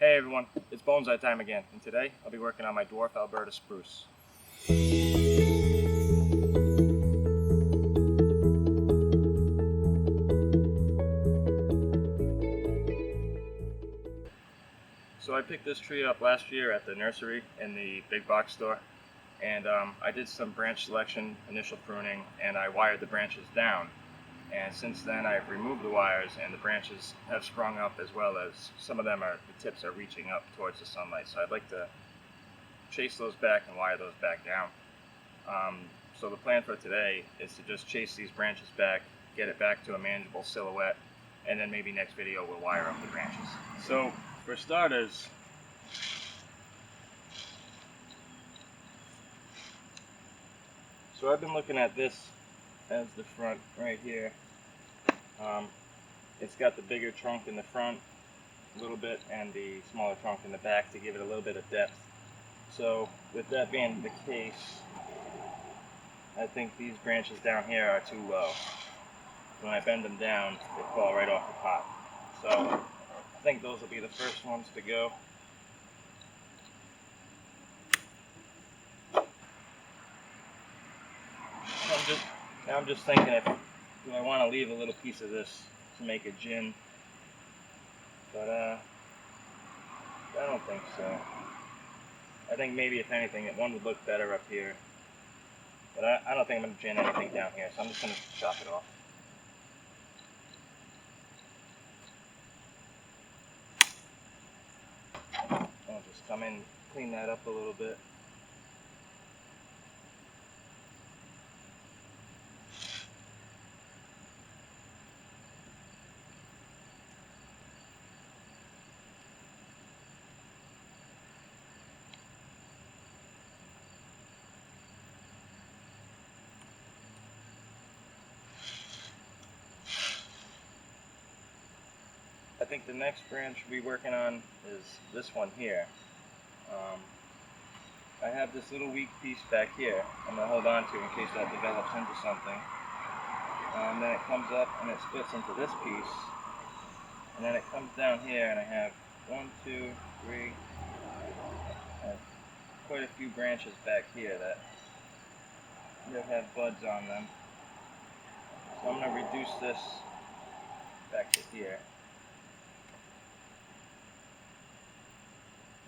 Hey everyone, it's Bonsai time again, and today I'll be working on my dwarf Alberta Spruce. So I picked this tree up last year at the nursery in the big box store, and I did some branch selection, initial pruning, and I wired the branches down. And since then I've removed the wires and the branches have sprung up, as well as some of them the tips are reaching up towards the sunlight. So I'd like to chase those back and wire those back down. So the plan for today is to just chase these branches back, get it back to a manageable silhouette, and then maybe next video we'll wire up the branches. So for starters, I've been looking at this as the front right here. It's got the bigger trunk in the front a little bit and the smaller trunk in the back to give it a little bit of depth. So with that being the case, I think these branches down here are too low. When I bend them down, they fall right off the pot. So I think those will be the first ones to go. I'm just thinking, do I want to leave a little piece of this to make a gin? But I don't think so. I think maybe, if anything, one would look better up here. But I don't think I'm going to gin anything down here, so I'm just going to chop it off. I'll just come in, clean that up a little bit. I think the next branch we'll be working on is this one here. I have this little weak piece back here I'm going to hold on to in case that develops into something. Then it comes up and it splits into this piece. And then it comes down here, and I have 1, 2, 3, quite a few branches back here that have buds on them. So I'm going to reduce this back to here.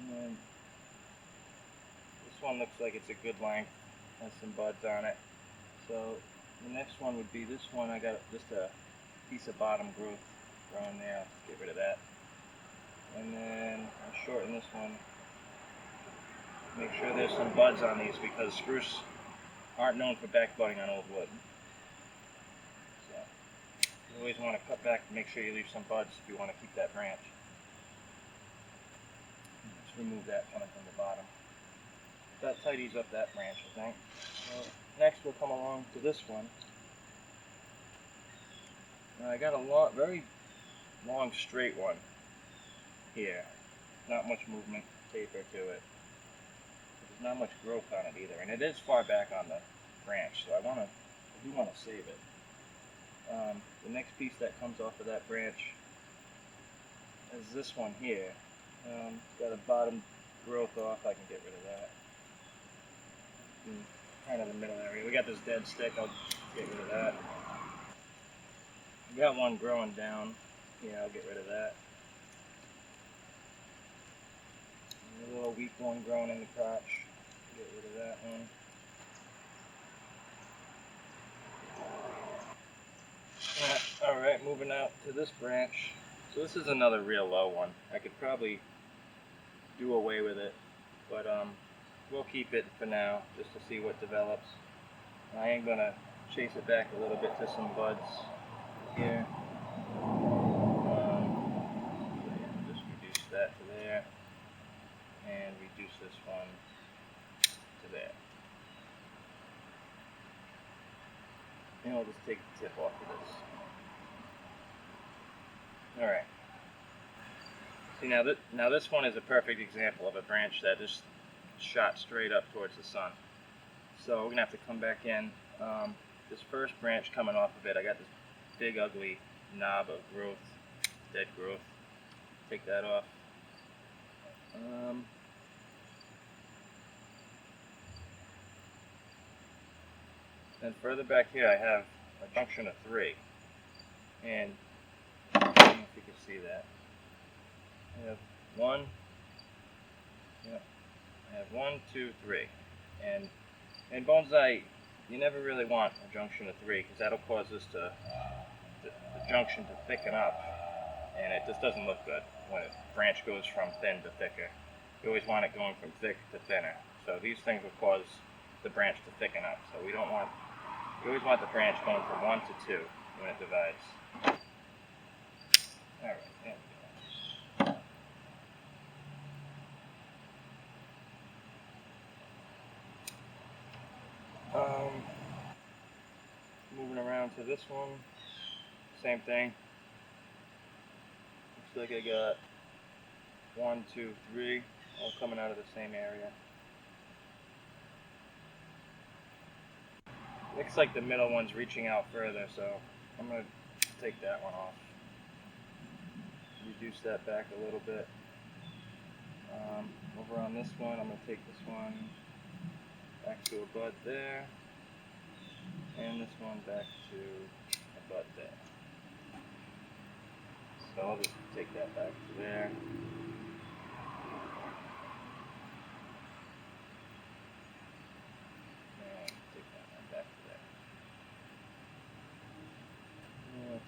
And then this one looks like it's a good length, has some buds on it. So the next one would be this one. I got just a piece of bottom growth growing there. I'll get rid of that. And then I'll shorten this one. Make sure there's some buds on these, because spruce aren't known for back budding on old wood. So you always want to cut back and make sure you leave some buds if you want to keep that branch. Just remove that coming from the bottom. That tidies up that branch, I think. So next we'll come along to this one. Now I got a very long straight one here. Not much movement, taper to it. There's not much growth on it either, and it is far back on the branch, so I do want to save it. The next piece that comes off of that branch is this one here. Got a bottom growth off. I can get rid of that. Kind of the middle area. We got this dead stick. I'll get rid of that. We got one growing down. Yeah, I'll get rid of that. A little weak one growing in the crotch. Get rid of that one. Alright, moving out to this branch. So this is another real low one. I could probably do away with it, but we'll keep it for now just to see what develops. I am going to chase it back a little bit to some buds here. Just reduce that to there, and reduce this one to there. And I'll just take the tip off of this. Alright. See, now this one is a perfect example of a branch that just shot straight up towards the sun. So we're going to have to come back in. This first branch coming off of it, I got this big ugly knob of growth, dead growth. Take that off. Then further back here I have a junction of 3, and I don't know if you can see that. I have 1, yep, I have 1, 2, 3, and in bonsai you never really want a junction of 3 because that'll cause the junction to thicken up, and it just doesn't look good when a branch goes from thin to thicker. You always want it going from thick to thinner, so these things will cause the branch to thicken up. So we always want the branch going from 1 to 2 when it divides. Alright, there we go. Moving around to this one, same thing. Looks like I got 1, 2, 3, all coming out of the same area. Looks like the middle one's reaching out further, so I'm going to take that one off. Reduce that back a little bit. Over on this one, I'm going to take this one back to a bud there, and this one back to a bud there. So I'll just take that back to there.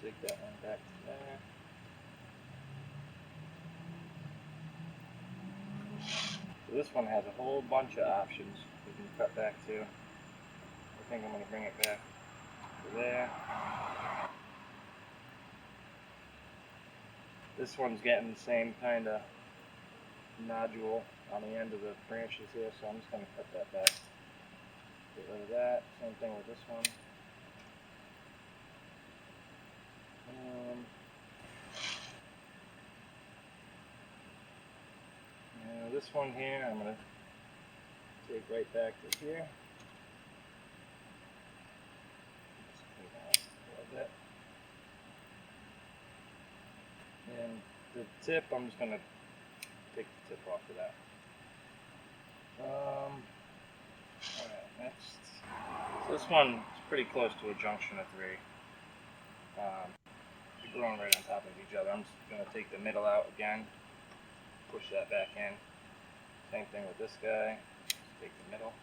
Take that one back to there. So this one has a whole bunch of options we can cut back to. I think I'm going to bring it back to there. This one's getting the same kind of nodule on the end of the branches here, so I'm just going to cut that back. Get rid of that. Same thing with this one. Now this one here, I'm going to take right back to here. Just clean that up a little bit. And the tip, I'm just going to take the tip off of that. Alright, next. So this one is pretty close to a junction of 3. They're growing right on top of each other. I'm just going to take the middle out again, push that back in. Same thing with this guy. Just take the middle.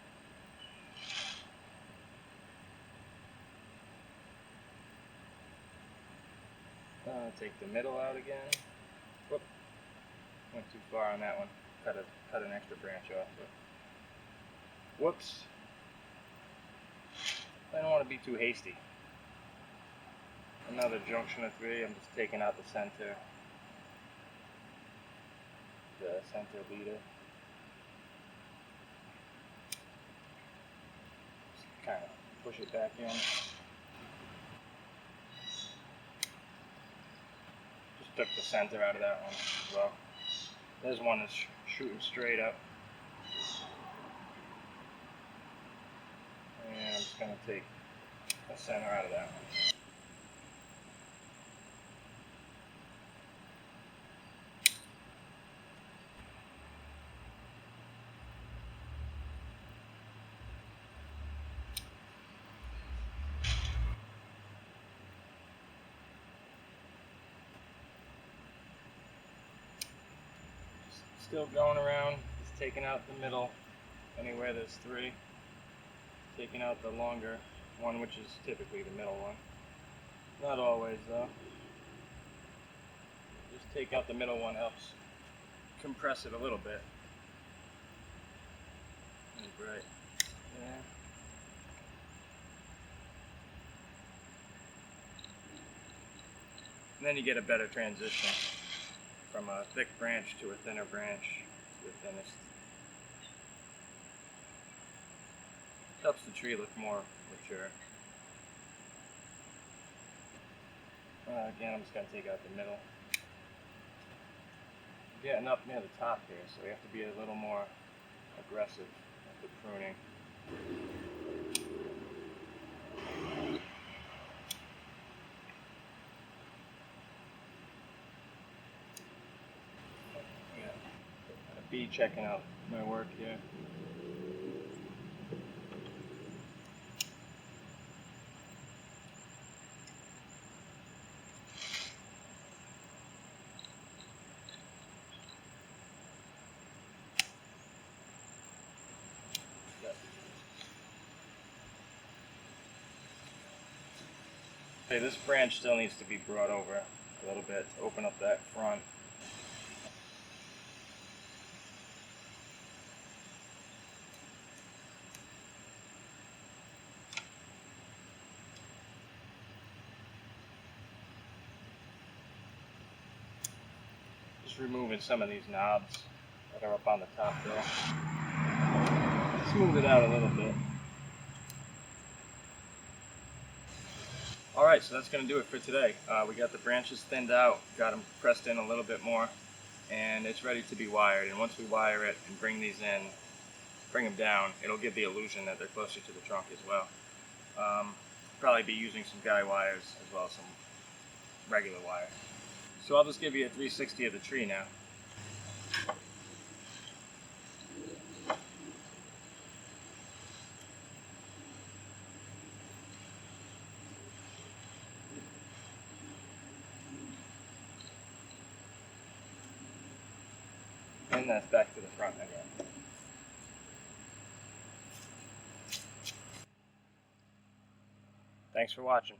Take the middle out again. Whoop. Went too far on that one. Cut an extra branch off. But whoops. I don't want to be too hasty. Another junction of 3. I'm just taking out the center leader. Just kind of push it back in. Just took the center out of that one as well. This one is shooting straight up. And I'm just going to take the center out of that one. Still going around, just taking out the middle, anywhere there's 3. Taking out the longer one, which is typically the middle one. Not always though. Just take out the middle one, helps compress it a little bit. Right there. And then you get a better transition from a thick branch to a thinner branch to the thinnest. Helps the tree look more mature. Again, I'm just going to take out the middle. Getting up near the top here, so we have to be a little more aggressive with the pruning. be checking out my work here. Okay, this branch still needs to be brought over a little bit to open up that front. Just removing some of these knobs that are up on the top there. Smooth it out a little bit. Alright, so that's going to do it for today. We got the branches thinned out, got them pressed in a little bit more, and it's ready to be wired. And once we wire it and bring these in, bring them down, it'll give the illusion that they're closer to the trunk as well. Probably be using some guy wires as well as some regular wire. So I'll just give you a 360 of the tree now. And that's back to the front again. Thanks for watching.